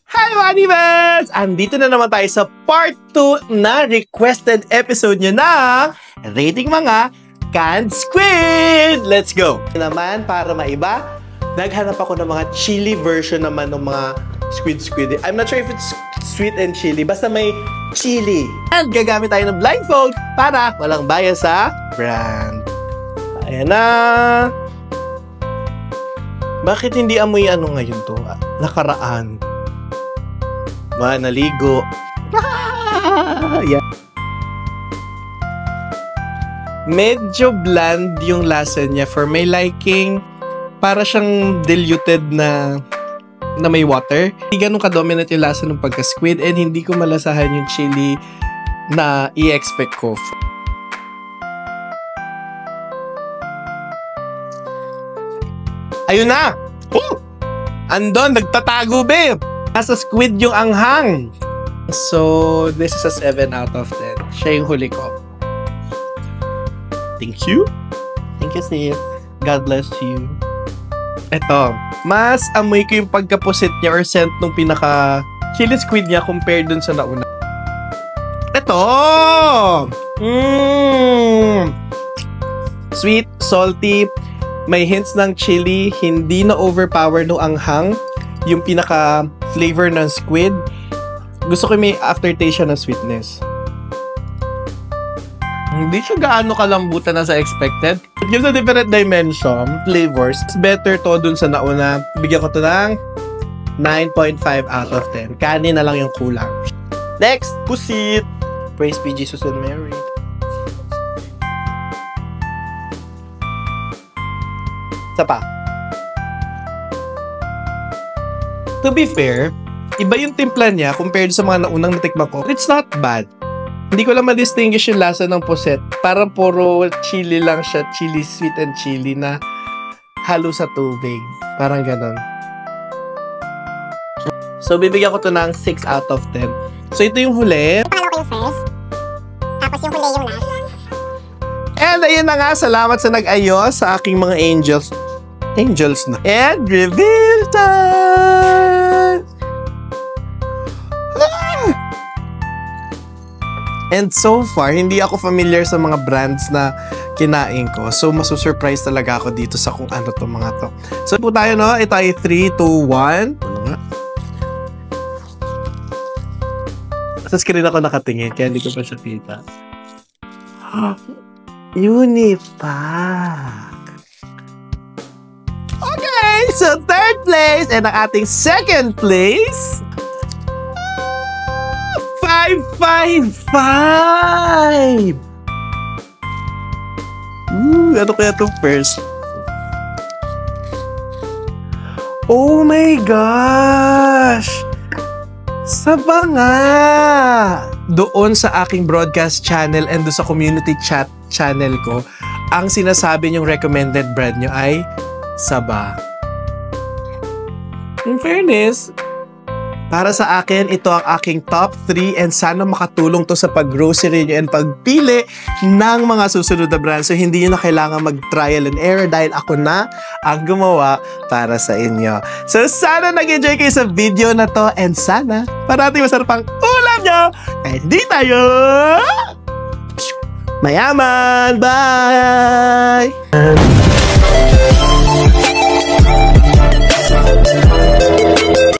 Hi mga animals! Andito na naman tayo sa part 2 na requested episode nyo ng rating mga canned squid! Let's go! Naman, para maiba, naghanap ako ng mga chili version naman ng mga squid. I'm not sure if it's sweet and chili, basta may chili. And gagamit tayo ng blindfold para walang bias sa brand. Ayan na! Bakit hindi amoy ano ngayon to? Nakaraan. Naligo. Yeah. Medyo bland yung lasa niya for my liking. Para siyang diluted na may water. Hindi ganun ka-dominant yung lasa ng pagka-squid and hindi ko malasahan yung chili na i-expect ko. Ayun na! Andon, nagtatago, babe! Nasa squid yung anghang. So, this is a 7 out of 10. Siya yung huli ko. Thank you. Thank you, Steve. God bless you. Eto, mas amoy ko yung pagkapusit niya or scent nung pinaka chili squid niya compared dun sa nauna. Eto! Sweet, salty, may hints ng chili, hindi na overpower no anghang. Yung pinaka-flavor ng squid. Gusto ko may aftertaste siya ng sweetness. Hindi siya gaano kalambutan na sa expected. It gives a different dimension, flavors. It's better to dun sa nauna. Bigyan ko to ng 9.5 out of 10. Kanin na lang yung kulang. Next, pusit. Praise be Jesus and Mary. Isa pa. To be fair, iba yung timpla niya compared sa mga naunang natikman ko. It's not bad. Hindi ko lang ma-distinguish yung lasa ng puset. Parang puro chili lang siya. Chili sweet and chili na halo sa tubig. Parang ganon. So, bibigyan ko to ng 6 out of 10. So, ito yung huli. Pangalawa ko yung first. Tapos yung huli yung last. And ayun na nga, salamat sa nag-ayos sa aking mga angels. Angels na. And reveal time! And so far, hindi ako familiar sa mga brands na kinain ko. So, masusurprise talaga ako dito sa kung ano to mga to. So, po tayo, no? Ito ay 3, 2, 1. Ano nga? Sa screen ako nakatingin, kaya hindi ko pa siya kita. Unipack. Okay, so third place and ang ating second place. 555. Ano kaya itong first? Oh my gosh! Saba nga! Doon sa aking broadcast channel and doon sa community chat channel ko, ang sinasabi niyong recommended brand nyo ay Saba. In fairness, para sa akin, ito ang aking top 3 and sana makatulong to sa pag-grocery nyo and pagpili ng mga susunod na brand. So, hindi nyo na kailangan mag-trial and error dahil ako na ang gumawa para sa inyo. So, sana nag-enjoy kayo sa video na to and sana parating masarap ang ulam nyo kahit hindi tayo mayaman. Bye!